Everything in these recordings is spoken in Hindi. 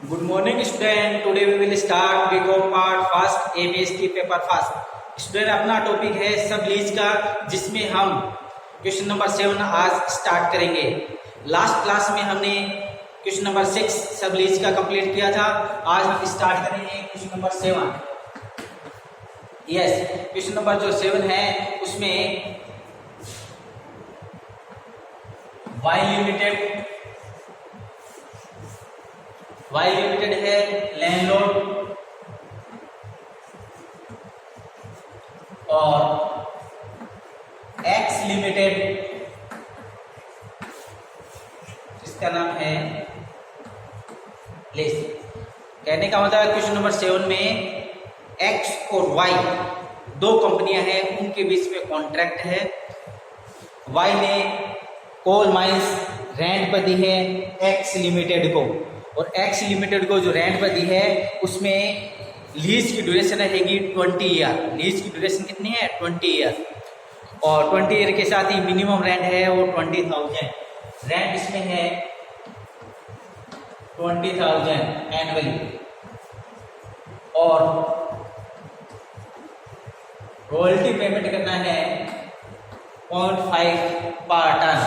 Good morning student. Today we will start BCom part first ABST paper first. Student अपना टॉपिक है सब लीज का, जिसमें हम क्वेश्चन नंबर 7 आज स्टार्ट करेंगे। लास्ट क्लास में हमने क्वेश्चन नंबर 6 सब लीज का कंप्लीट किया था। आज हम स्टार्ट करेंगे question number 7। Yes, question number जो 7 है उसमें वाई लिमिटेड है लैंडलॉर्ड और एक्स लिमिटेड जिसका नाम है लेस। कहने का मतलब क्वेश्चन नंबर 7 में एक्स और वाई दो कंपनियां हैं, उनके बीच में कॉन्ट्रैक्ट है। वाई ने कोल माइंस रेंट पर दी है एक्स लिमिटेड को, और एक्स लिमिटेड को जो रेंट पर दी है उसमें लीज की ड्यूरेशन रहेगी 20 ईयर। लीज की ड्यूरेशन कितनी है? 20 ईयर। और 20 ईयर के साथ ही मिनिमम रेंट है वो 20,000। रेंट इसमें है 20,000 एनुअली, और रॉयल्टी पेमेंट करना है 0.5 पर टन।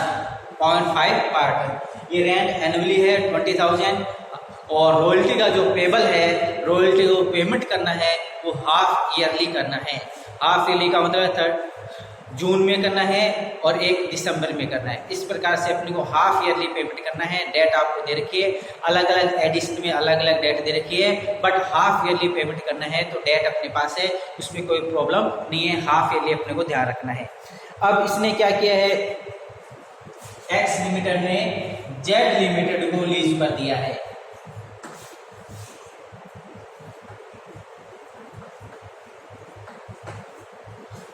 0.5 पर टन। ये रेंट एनुअली है 20,000, और रॉयल्टी का जो पेबल है, रॉयल्टी को पेमेंट करना है वो हाफ ईयरली करना है। हाफ ईयरली का मतलब जून में करना है और 1 दिसंबर में करना है। इस प्रकार से अपने को हाफ ईयरली पेमेंट करना है। डेट आपको दे रखी है, अलग अलग एडिशन में अलग अलग डेट दे रखी है, बट हाफ ईयरली पेमेंट करना है तो डेट अपने पास है, उसमें कोई प्रॉब्लम नहीं है। हाफ ईयरली अपने को ध्यान रखना है। अब इसने क्या किया है, एक्स लिमिटेड ने जेड लिमिटेड को लीज पर दिया है।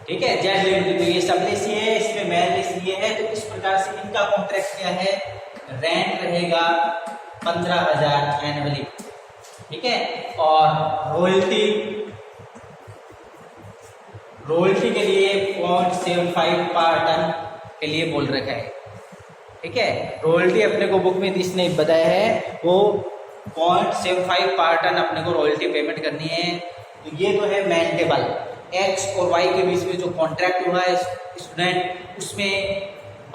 ठीक है, जेड लिमिटेड, तो ये सब लीज है, इसमें मेन लीज ये है। तो इस प्रकार से इनका कॉन्ट्रैक्ट क्या है, रेंट रहेगा 15,000 एनुअली। ठीक है, और रॉयल्टी के लिए 0.75 पर टन के लिए बोल रखा है। ठीक है, रॉयल्टी अपने को बुक में इसने बताया है वो 0.75 पर टन अपने को रॉयल्टी पेमेंट करनी है। तो ये तो है मेन टेबल। एक्स और वाई के बीच में जो कॉन्ट्रैक्ट हुआ है स्टूडेंट, उसमें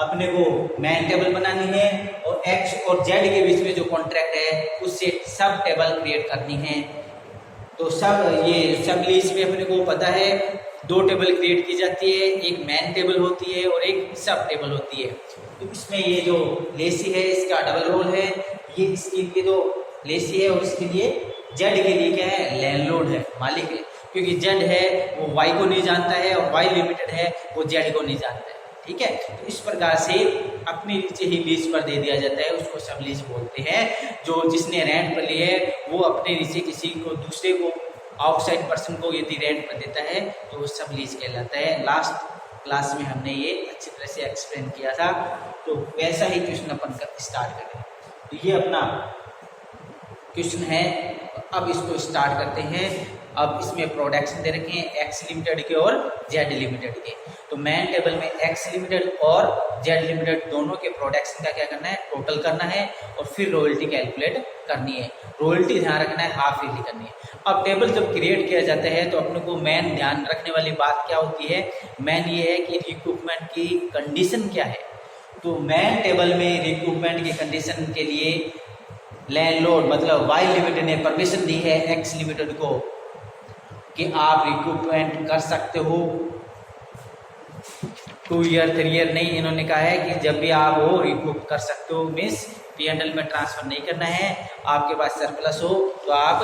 अपने को मेन टेबल बनानी है, और एक्स और जेड के बीच में जो कॉन्ट्रैक्ट है उससे सब टेबल क्रिएट करनी है। तो सब लीज में अपने को पता है 2 टेबल क्रिएट की जाती है, एक मेन टेबल होती है और एक सब टेबल होती है। तो इसमें ये जो लेसी है इसका डबल रोल है। ये इसकी जो लेसी है और इसके लिए जेड के लिए क्या है, लैंडलॉर्ड है, मालिक है, क्योंकि जेड है वो वाई को नहीं जानता है और वाई लिमिटेड है वो जेड को नहीं जानता है। ठीक है, तो इस प्रकार से अपनी नीचे ही लीज पर दे दिया जाता है, उसको सब लीज बोलते हैं। जो जिसने रेंट पर ली है वो अपने नीचे किसी को, दूसरे को, आउटसाइड पर्सन को यदि रेंट पर देता है तो वो सब लीज कहलाता है। लास्ट क्लास में हमने ये अच्छी तरह से एक्सप्लेन किया था, तो वैसा ही क्वेश्चन अपन स्टार्ट करें। तो ये अपना क्वेश्चन है, अब इसको स्टार्ट करते हैं। अब इसमें प्रोडक्शन दे रखे हैं एक्स लिमिटेड के और जेड लिमिटेड के। तो मेन टेबल में एक्स लिमिटेड और जेड लिमिटेड दोनों के प्रोडक्शन का क्या करना है, टोटल करना है, और फिर रॉयल्टी कैलकुलेट करनी है। रॉयल्टी ध्यान रखना है हाफ ईयरली करनी है। अब टेबल जब क्रिएट किया जाता है तो अपने को मेन ध्यान रखने वाली बात क्या होती है, मेन ये है कि रिक्रूटमेंट की कंडीशन क्या है। तो मेन टेबल में रिक्रूटमेंट की कंडीशन के लिए लैंडलॉर्ड मतलब वाई लिमिटेड ने परमिशन दी है एक्स लिमिटेड को कि आप रिक्रूटमेंट कर सकते हो 2 ईयर 3 ईयर नहीं। इन्होंने कहा है कि जब भी आप हो रिक्रूट कर सकते हो, मीन्स P&L में ट्रांसफर नहीं करना है। आपके पास सरप्लस हो तो आप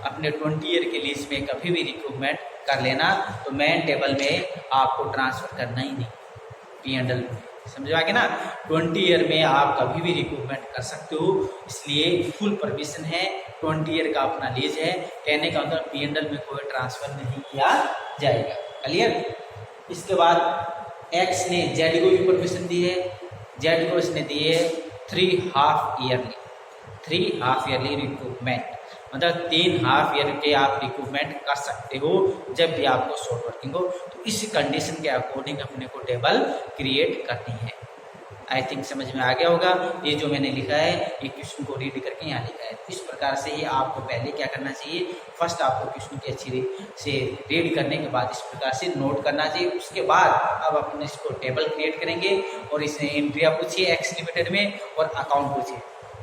अपने 20 ईयर के लीज में कभी भी रिक्रूटमेंट कर लेना। तो मेन टेबल में आपको ट्रांसफर करना ही नहीं P&L में, समझ आ गया ना। 20 ईयर में आप कभी भी रिक्रूटमेंट कर सकते हो, इसलिए फुल परमिशन है। 20 ईयर का अपना लीज है, कहने का मतलब P&L में कोई ट्रांसफर नहीं किया जाएगा। क्लियर। इसके बाद एक्स ने जेड को भी परमिशन दी है। जेड को इसने दी है 3 हाफ ईयरली रिक्रूटमेंट, मतलब 3 हाफ ईयर के आप रिक्रूटमेंट कर सकते हो जब भी आपको शॉर्ट वर्किंग हो। तो इस कंडीशन के अकॉर्डिंग अपने को टेबल क्रिएट करनी है। आई थिंक समझ में आ गया होगा। ये जो मैंने लिखा है ये क्वेश्चन को रीड करके यहाँ लिखा है। इस प्रकार से ही आपको पहले क्या करना चाहिए, फर्स्ट आपको क्वेश्चन की अच्छी से रीड करने के बाद इस प्रकार से नोट करना चाहिए। उसके बाद अब अपन इसको टेबल क्रिएट करेंगे और इसमें एंट्रियाँ पूछिए एक्स लिमिटेड में और अकाउंट पूछिए।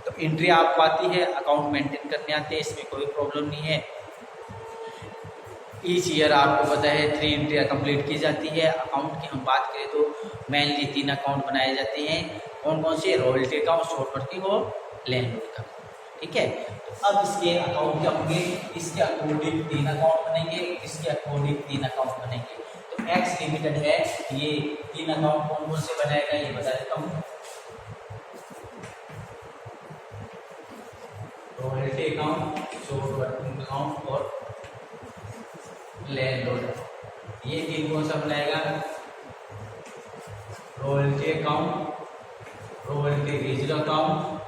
तो एंट्री आपको आती है, अकाउंट मेंटेन करने आते हैं, इसमें कोई प्रॉब्लम नहीं है। ईच ईयर आपको पता है 3 एंट्रियाँ कंप्लीट की जाती है। अकाउंट की हम बात करें तो मेनली 3 अकाउंट बनाए जाते हैं। कौन कौन से, रॉयल्टी अकाउंट, शॉर्ट वर्किंग और लैंडलॉर्ड का। ठीक है, तो अब इसके अकाउंट क्या होंगे, इसके अकॉर्डिंग 3 अकाउंट बनेंगे, इसके अकॉर्डिंग 3 अकाउंट बनेंगे। तो एक्स लिमिटेड है, ये 3 अकाउंट कौन कौन से बनाएगा ये बता देता हूँ। Royalty account, short working account और लैंडलॉर्ड। ये 3 कौन सा बनाएगा, royalty account, royalty reserve account,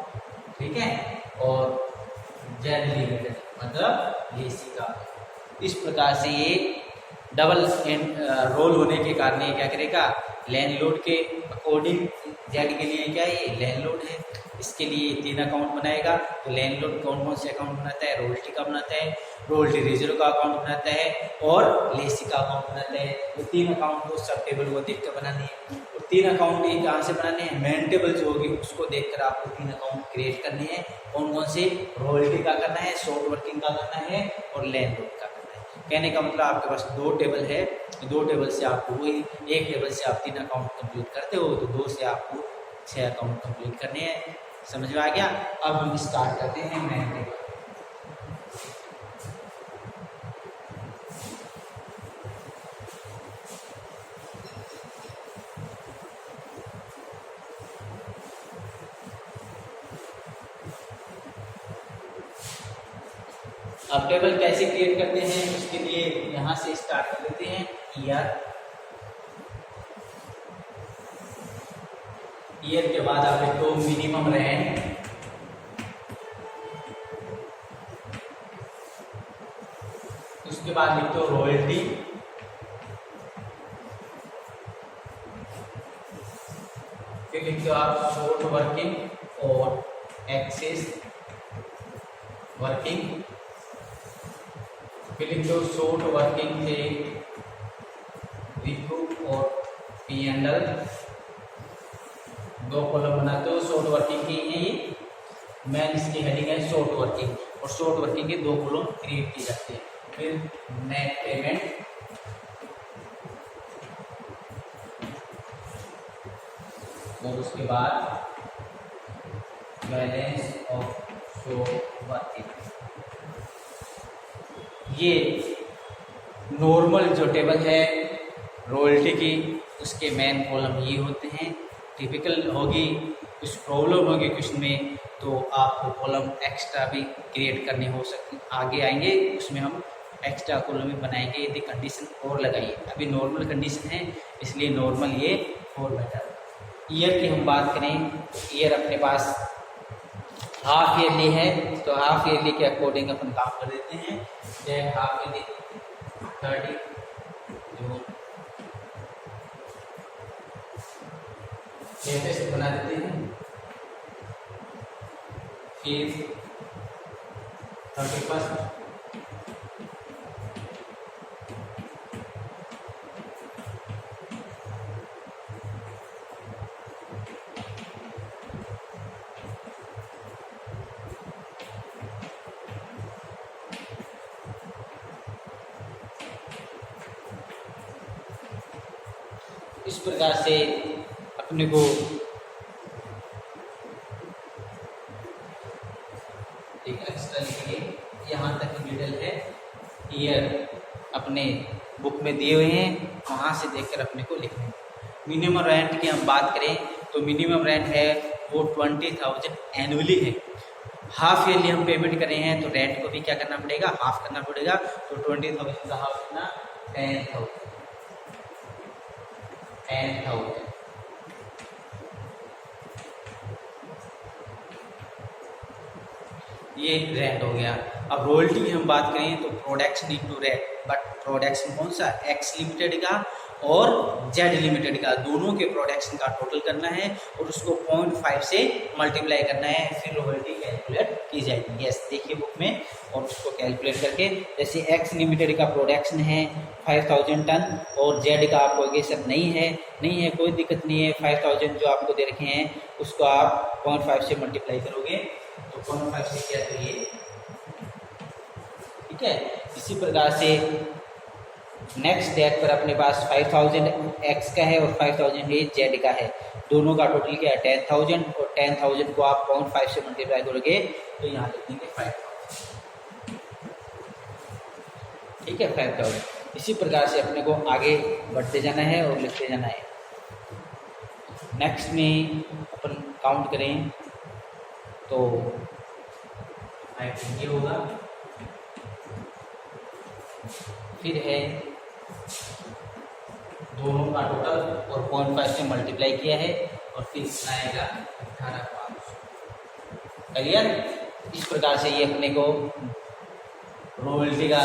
ठीक है, और जेड लिमिटेड मतलब लेसी का। इस प्रकार से ये डबल रोल होने के कारण ये क्या करेगा, लैंडलॉर्ड के अकॉर्डिंग जेड के लिए क्या है, ये लैंडलॉर्ड है, इसके लिए 3 अकाउंट बनाएगा। तो लैंडलॉर्ड कौन कौन से अकाउंट बनाता है, रॉयल्टी का बनाता है, रॉयल्टी रिजर्व का अकाउंट बनाता है और लेसी का अकाउंट बनाता है। तो 3 अकाउंट को सब टेबल को देख कर बनानी है। और 3 अकाउंट ये कहाँ से बनाने हैं, मेन टेबल जो होगी उसको देखकर आपको 3 अकाउंट क्रिएट करने हैं। कौन कौन से, रॉयल्टी का करना है, शॉर्ट वर्किंग का करना है और लैंडलॉर्ड का करना है। कहने का मतलब आपके पास 2 टेबल है, 2 टेबल से आपको वही, एक टेबल से आप 3 अकाउंट कंप्लीट करते हो तो 2 से आपको 6 अकाउंट कंप्लीट करने हैं। समझ में आ गया। अब हम स्टार्ट करते हैं मेन टेबल। अब टेबल कैसे क्रिएट करते हैं उसके लिए यहां से स्टार्ट कर लेते हैं। ईयर के बाद आप लिखो तो मिनिमम रेंट, उसके बाद लिखते हो रॉयल्टी, फिर लिखते हो आप शॉर्ट वर्किंग और एक्सेस वर्किंग, फिर लिखते हो शॉर्ट वर्किंग से रिक्रूट और P&L, 2 कॉलम बनाते हो। शॉर्ट वर्किंग की है ये, मेन इसकी हेडिंग है शॉर्ट वर्किंग और शॉर्ट वर्किंग के 2 कॉलम क्रिएट की जाती है। फिर नेट पेमेंट, और उसके बाद बैलेंस ऑफ शॉर्ट वर्किंग। ये नॉर्मल जो टेबल है रॉयल्टी की उसके मेन कॉलम ये होते हैं। टिपिकल होगी, कुछ प्रॉब्लम होगी क्वेश्चन में तो आपको कॉलम एक्स्ट्रा भी क्रिएट करने हो सकते, आगे आएंगे उसमें हम एक्स्ट्रा कॉलम भी बनाएंगे यदि कंडीशन और लगाइए। अभी नॉर्मल कंडीशन है इसलिए नॉर्मल ये फॉर्मेट है। ईयर की हम बात करें तो ईयर अपने पास हाफ ईयरली है तो हाफ ईयरली के अकॉर्डिंग अपन काम कर देते हैं। हाफ ईयरली 30 जून लेटेस्ट बना देते हैं, फिर 31 इस प्रकार से अपने को एक एक्स्ट्रा लिखिए, यहाँ तक डिटेल है। ईयर अपने बुक में दिए हुए हैं, वहाँ से देखकर अपने को लिखना है। मिनिमम रेंट की हम बात करें तो मिनिमम रेंट है वो 20,000 एनुअली है। हाफ ईयरली हम पेमेंट करें हैं तो रेंट को भी क्या करना पड़ेगा, हाफ करना पड़ेगा। तो 20,000 का हाफ करना 10,000 ये रेंट हो गया। अब रॉयल्टी की हम बात करें तो production into rent, but production कौन सा, एक्स लिमिटेड का और जेड लिमिटेड का, दोनों के प्रोडक्शन का टोटल करना है और उसको 0.5 से मल्टीप्लाई करना है, फिर रॉयल्टी कैलकुलेट की जाएगी। यस, देखिए बुक में, और उसको कैलकुलेट करके, जैसे एक्स लिमिटेड का प्रोडक्शन है 5000 टन और जेड का आपको ये सब नहीं है, कोई दिक्कत नहीं है। 5000 जो आपको दे रखे हैं उसको आप 0.5 से मल्टीप्लाई करोगे तो 0.5 से क्या करिए, ठीक है। इसी प्रकार से नेक्स्ट डेट पर अपने पास 5000 एक्स का है और 5000 ये जेड का है, दोनों का टोटल क्या है 10,000, और 10,000 को आप 0.5 से मल्टीप्लाई करोगे तो यहाँ लिख देंगे 5000, ठीक है 5000। इसी प्रकार से अपने को आगे बढ़ते जाना है और लिखते जाना है। नेक्स्ट में अपन काउंट करें तो ये होगा, फिर है दोनों का टोटल और 0.5 से मल्टीप्लाई किया है और फिर इतना आएगा 18,500। क्लियर। इस प्रकार से ये अपने को रॉयल्टी का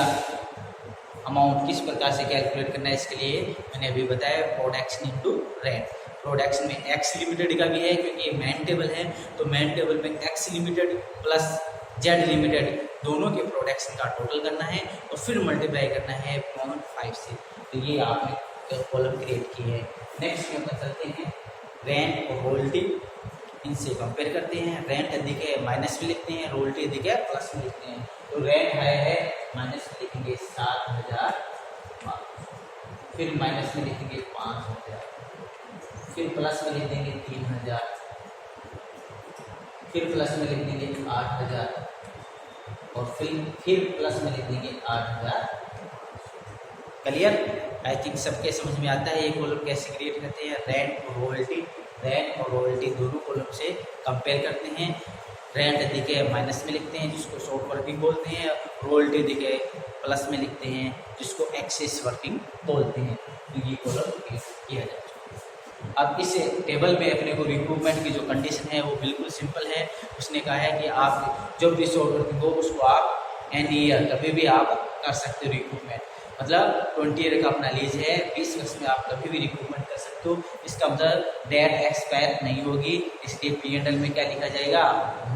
अमाउंट किस प्रकार से कैलकुलेट करना है, इसके लिए मैंने अभी बताया प्रोडक्शन इनटू रेंट। प्रोडक्शन में एक्स लिमिटेड का भी है क्योंकि मेन टेबल है, तो मेन टेबल में x limited plus Z limited दोनों के प्रोडक्शन का टोटल करना है और फिर मल्टीप्लाई करना है 0.5 से। तो ये आपने कॉलम क्रिएट की है। नेक्स्ट में अपन चलते हैं रेंट और रॉयल्टी, इनसे कंपेयर करते हैं। रेंट अधिक है माइनस में लिखते हैं, रॉयल्टी अधिक है प्लस में लिखते हैं। तो रेंट है माइनस में लिखेंगे 7,000, फिर माइनस में लिखेंगे 5,000, फिर प्लस में लिख देंगे 3,000, फिर प्लस में लिख देंगे 8,000 और फिर प्लस में लिख देंगे 8,000। क्लियर। आई थिंक सबके समझ में आता है ये कॉलम कैसे क्रिएट करते हैं। रेंट और रॉयल्टी, रेंट और रॉयल्टी दोनों कॉलम से कंपेयर करते हैं। रेंट अधिक है माइनस में लिखते हैं जिसको शॉर्ट वर्किंग बोलते हैं, रॉयल्टी अधिक है प्लस में लिखते हैं जिसको एक्सेस वर्किंग बोलते हैं। तो ये कॉलम किया जाए। अब इस टेबल में अपने को रिक्रूटमेंट की जो कंडीशन है वो बिल्कुल सिंपल है। उसने कहा है कि आप जब भी शॉर्ट वर्किंग हो उसको आप एनी ईयर कभी भी आप कर सकते हो रिक्रूटमेंट, मतलब 20 ईयर का अपना लीज है, 20 वर्ष में आप कभी भी रिक्रूटमेंट कर सकते हो। इसका मतलब डेट एक्सपायर नहीं होगी, इसलिए P&L में क्या लिखा जाएगा,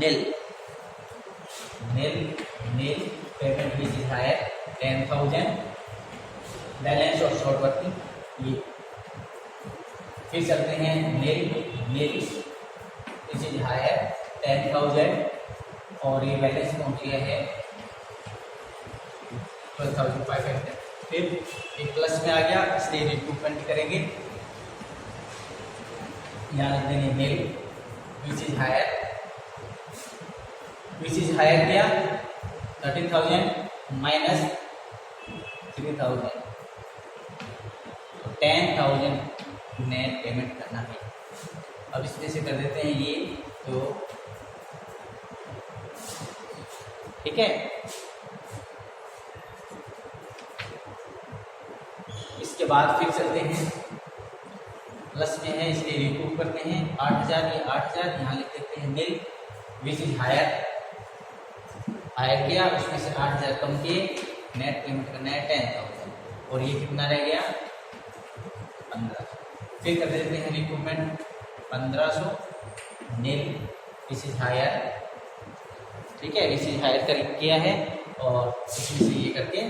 नील नील नील पेमेंट लीज है 10,000 बैलेंस और शॉर्ट वर्किंग। ये फिर चलते हैं नील इज हायर 10,000 और ये बैलेंस पहुंच गया है 12,500। फिर एक प्लस में आ गया इसलिए रिक्रूटमेंट करेंगे, यहाँ लिख देंगे नील विच इज हायर किया 13,000 माइनस 3,000 तो 10,000 नेट पेमेंट करना है। अब इसमें से कर देते हैं ये, तो ठीक है। इसके बाद फिर चलते हैं प्लस में है इसलिए रिकूप करते हैं 8,000, ये 8,000 यहाँ लिख देते हैं नील विच इज हायर किया, उसमें से 8,000 कम किए, नेट पेमेंट करना है 10,000 और ये कितना रह गया 1500। फिर कर देते हैं रिक्रूटमेंट 1500 नील विच इज हायर, ठीक है विच इज हायर कर किया है और इसमें से ये करके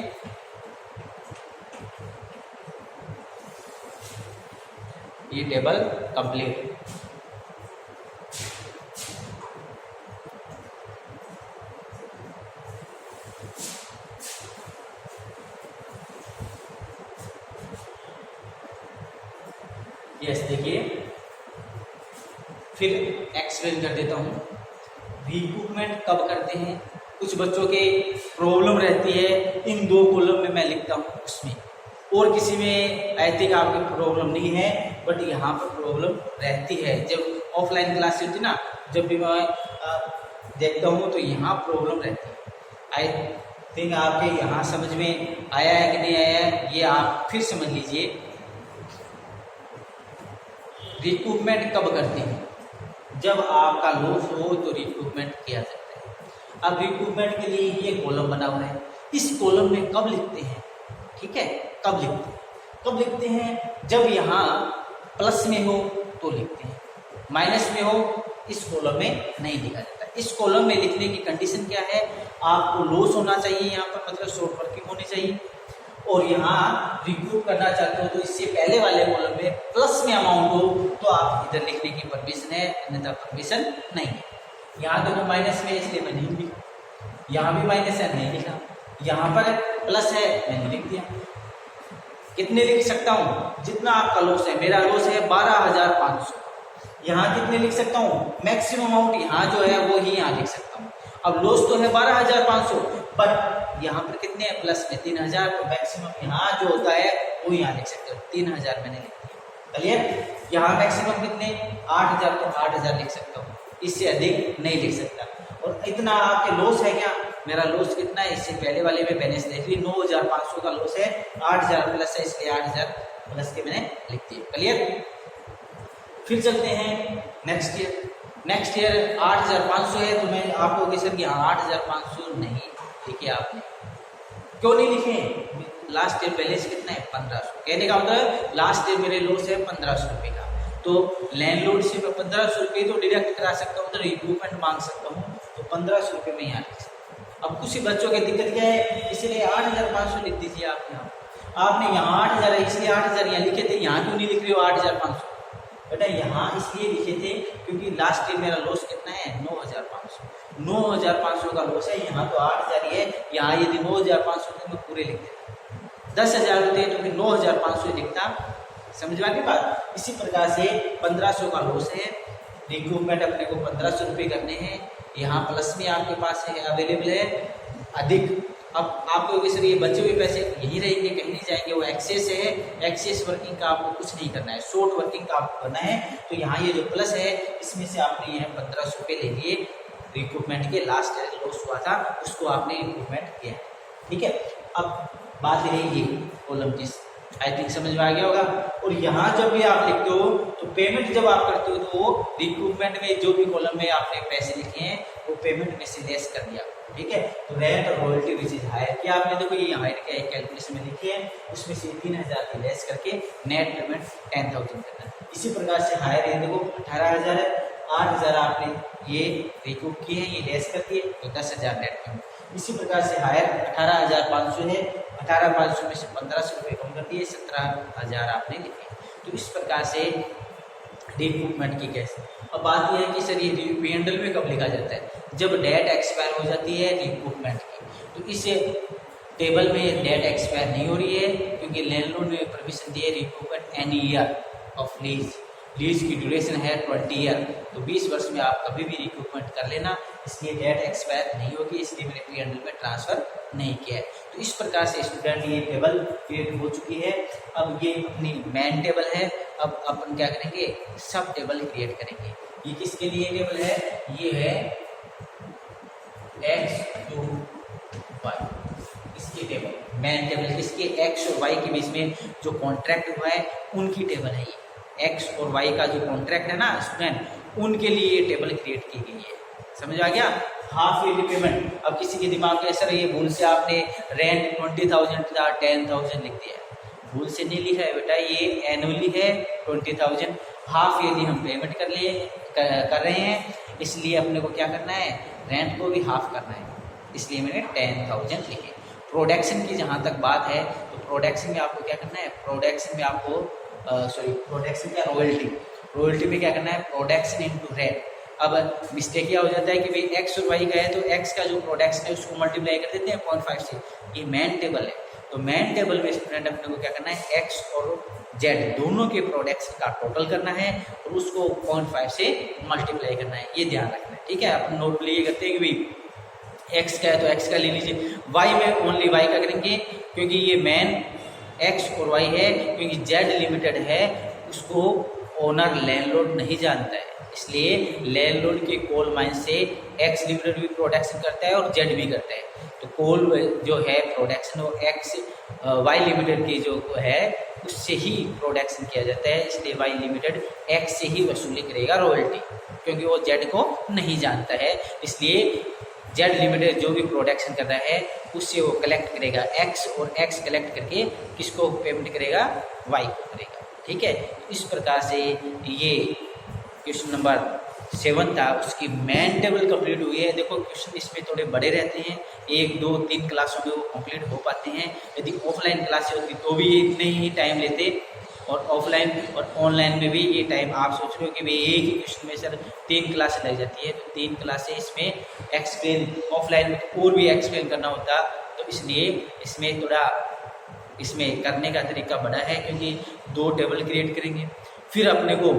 ये टेबल कंप्लीट। यस देखिए, फिर एक्सप्लेन कर देता हूँ रिक्रूटमेंट कब करते हैं। कुछ बच्चों के प्रॉब्लम रहती है इन दो कॉलम में मैं लिखता हूँ उसमें, और किसी में आई थिंक आपकी प्रॉब्लम नहीं है, बट यहाँ पर प्रॉब्लम रहती है। जब ऑफलाइन क्लास होती ना, जब भी मैं देखता हूँ तो यहाँ प्रॉब्लम रहती है। आई थिंक आपके यहाँ समझ में आया है कि नहीं आया है, ये आप फिर समझ लीजिए। रिक्रूटमेंट कब करते हैं, जब आपका लॉस हो तो रिक्रूटमेंट किया जाता है। अब रिक्रूटमेंट के लिए ये कॉलम बना हुआ है, इस कॉलम में कब लिखते हैं, ठीक है कब लिखते हैं। कब लिखते हैं? जब यहाँ प्लस में हो तो लिखते हैं, माइनस में हो इस कॉलम में नहीं लिखा जाता। इस कॉलम में लिखने की कंडीशन क्या है? आपको लॉस होना चाहिए यहाँ पर, मतलब शॉर्ट वर्किंग होनी चाहिए, और यहाँ रिकूप करना चाहते हो तो इससे पहले वाले कॉलम में प्लस में अमाउंट हो तो आप इधर लिखने की परमिशन है, अन्यथा परमिशन नहीं है। यहाँ देखो माइनस में इसलिए मैं नहीं लिखा, यहाँ भी माइनस है नहीं लिखा, यहाँ पर प्लस है मैंने लिख दिया। कितने लिख सकता हूँ? जितना आपका लॉस है। मेरा लॉस है 12,500, यहाँ कितने लिख सकता हूँ? मैक्सिमम अमाउंट यहाँ जो है वो ही यहाँ लिख सकता हूँ। अब लॉस तो है 12,500, पर यहाँ पर कितने हैं? प्लस में 3,000, तो मैक्सिमम यहाँ जो होता है वो यहाँ लिख सकते हो। 3,000 मैंने लिख दिया, क्लियर? यहाँ मैक्सिमम कितने? 8,000, तो 8,000 लिख सकता हूँ, इससे अधिक नहीं लिख सकता। और इतना आपके लॉस है क्या? मेरा लॉस कितना है? इससे पहले वाले में बैलेंस देख ली, 9,500 का लॉस है, 8,000 प्लस है इसलिए 8,000 प्लस के मैंने लिख दिया, क्लियर? फिर चलते हैं नेक्स्ट ईयर। नेक्स्ट ईयर 8,500 है, तो मैं आपको कही सर यहाँ 8,500 नहीं लिखे आपने, क्यों नहीं लिखे? लास्ट ईयर बैलेंस कितना है? 1,500। कहने का मतलब लास्ट ईयर मेरे लॉस है 1,500 रुपये का, तो लैंडलॉर्ड से मैं 1,500 रुपये तो डिडक्ट करा सकता हूँ, तो रिकूपमेंट मांग सकता हूँ, तो 1,500 रुपये में यहाँ लिख सकता हूँ। अब कुछ ही बच्चों की दिक्कत क्या है, इसलिए 8,500 लिख दीजिए आप यहाँ। आपने यहाँ 8,000 है इसलिए 8,000 यहाँ लिखे थे, यहाँ क्यों नहीं लिख रहे हो 8,500? बेटा यहाँ इसलिए लिखे थे क्योंकि लास्ट ईयर मेरा लॉस कितना है? 9,500। 9,500 का लॉस है, यहाँ तो 8,000 ही है, यहाँ यदि 9,500 तो मैं पूरे लिख देता। 10,000 होते हैं तो फिर 9,500 लिखता। समझ में आ गई बात? इसी प्रकार से 1,500 का लॉस है, रिक्रूटमेंट अपने को 1,500 रुपये करने हैं, यहाँ प्लस में आपके पास है अवेलेबल है अधिक। अब आपको सर ये बचे हुए पैसे यही रहेंगे, कहीं नहीं जाएंगे, वो एक्सेस है, एक्सेस वर्किंग का आपको कुछ नहीं करना है, शॉर्ट वर्किंग का आपको करना है। तो यहाँ ये जो प्लस है इसमें से आपने ये 1,500 रुपये ले लिए, रिक्रूटमेंट के लास्ट ईयर लॉस हुआ था उसको आपने रिक्रूटमेंट किया, ठीक है? अब बात रही ये कॉलम की, आई थिंक समझ में आ गया होगा। और यहाँ जब भी आप लिखते हो तो पेमेंट जब आप करते हो तो वो रिक्रूटमेंट में जो भी कॉलम में आपने पैसे लिखे हैं वो पेमेंट में से लेस कर दिया, ठीक है? तो रेंट और रॉयल्टी विच इज हायर किया आपने, देखो ये हायर क्या एक कैलकुलेशन में लिखी है, उसमें से 3,000 की लेस करके नेट पेमेंट 10,000 करना है। इसी प्रकार से हायर ये देखो 18,000 है, 8,000 आपने ये रिकूप किए हैं, ये लेस कर दिए तो 10,000 नेट पेमेंट। इसी प्रकार से हायर 18,500 है, 18,500 में से 1,500 रुपये कम कर दिए, 17,000 आपने लिखे। तो इस प्रकार से रिकूपमेंट की कैसे। अब बात यह है कि सर ये P&L में कब लिखा जाता है? जब डेट एक्सपायर हो जाती है रिकूपमेंट की। तो इस टेबल में डेट एक्सपायर नहीं हो रही है क्योंकि लैंडलॉर्ड ने परमिशन दी है recoupment any year of lease. Lease की ड्यूरेशन है 20 ईयर, तो 20 वर्ष में आप कभी भी रिकूपमेंट कर लेना, इसलिए डेट एक्सपायर नहीं होगी, इसलिए मैंने P&L में ट्रांसफर नहीं किया है। तो इस प्रकार से स्टूडेंट ये टेबल क्रिएट हो चुकी है। अब ये अपनी मेन टेबल है, अब अपन क्या करेंगे? सब टेबल क्रिएट करेंगे। ये किसके लिए टेबल है? ये है x to y, इसकी टेबल मेन टेबल किसकी? x और y के बीच में जो कॉन्ट्रैक्ट हुआ है उनकी टेबल है ये। x और y का जो कॉन्ट्रैक्ट है ना स्टूडेंट, उनके लिए ये टेबल क्रिएट की गई है। समझ आ गया? Half yearly payment. अब किसी के दिमाग में सर ये भूल से आपने रेंट 20,000 था 10,000 लिख दिया, भूल से नहीं लिखा है बेटा, ये एनुअली है 20,000, हाफ ईयरली हम पेमेंट कर रहे हैं, इसलिए अपने को क्या करना है? रेंट को भी हाफ करना है, इसलिए मैंने 10,000 लिखे। प्रोडक्शन की जहाँ तक बात है तो प्रोडक्शन में आपको क्या करना है? प्रोडक्शन में आपको प्रोडक्शन क्या? रॉयल्टी में क्या करना है? Production into rent. अब मिस्टेक क्या हो जाता है कि भाई एक्स और वाई का है तो एक्स का जो प्रोडक्शन है उसको मल्टीप्लाई कर देते हैं 0.5 से, ये मेन टेबल है। तो मेन टेबल में स्टूडेंट अपने को क्या करना है? एक्स और जेड दोनों के प्रोडक्शन का टोटल करना है और उसको 0.5 से मल्टीप्लाई करना है, ये ध्यान रखना है, ठीक है? अपन नोट ये करते हैं कि भाई एक्स का है तो एक्स का ले लीजिए, वाई में ओनली वाई का करेंगे क्योंकि ये मेन एक्स और वाई है, क्योंकि जेड लिमिटेड है उसको ओनर लैंडलॉर्ड नहीं जानता है, इसलिए लैंडलॉर्ड के कोल माइन से एक्स लिमिटेड भी प्रोडक्शन करता है और जेड भी करता है। तो कोल जो है प्रोडक्शन वो एक्स वाई लिमिटेड की जो है उससे ही प्रोडक्शन किया जाता है, इसलिए वाई लिमिटेड एक्स से ही वसूली करेगा रॉयल्टी, क्योंकि वो जेड को नहीं जानता है। इसलिए जेड लिमिटेड जो भी प्रोडक्शन कर रहा है उससे वो कलेक्ट करेगा एक्स, और एक्स कलेक्ट करके किसको पेमेंट करेगा, वाई को करेगा। ठीक है, इस प्रकार से ये क्वेश्चन नंबर 7 था, उसकी मेन टेबल कंप्लीट हुई है। देखो क्वेश्चन इसमें थोड़े बड़े रहते हैं, 1 2 3 क्लासों में वो कंप्लीट हो पाते हैं। यदि ऑफलाइन क्लासेस होती तो भी इतने ही टाइम लेते, और ऑफलाइन और ऑनलाइन में भी ये टाइम। आप सोच रहे हो कि भाई एक ही क्वेश्चन में सर 3 क्लासें लग जाती है, तो 3 क्लासें इसमें एक्सप्लेन, ऑफलाइन में और भी एक्सप्लेन करना होता, तो इसलिए इसमें थोड़ा इसमें करने का तरीका बड़ा है, क्योंकि 2 टेबल क्रिएट करेंगे, फिर अपने को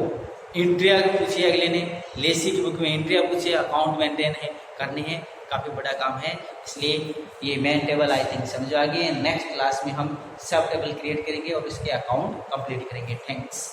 एंट्रिया पूछी अगले ने, लेसी की बुक में एंट्रिया पूछे, अकाउंट मेंटेन है करनी है, काफ़ी बड़ा काम है। इसलिए ये मेन टेबल आई थिंक समझ आ गए। नेक्स्ट क्लास में हम सब टेबल क्रिएट करेंगे और इसके अकाउंट कंप्लीट करेंगे। थैंक्स।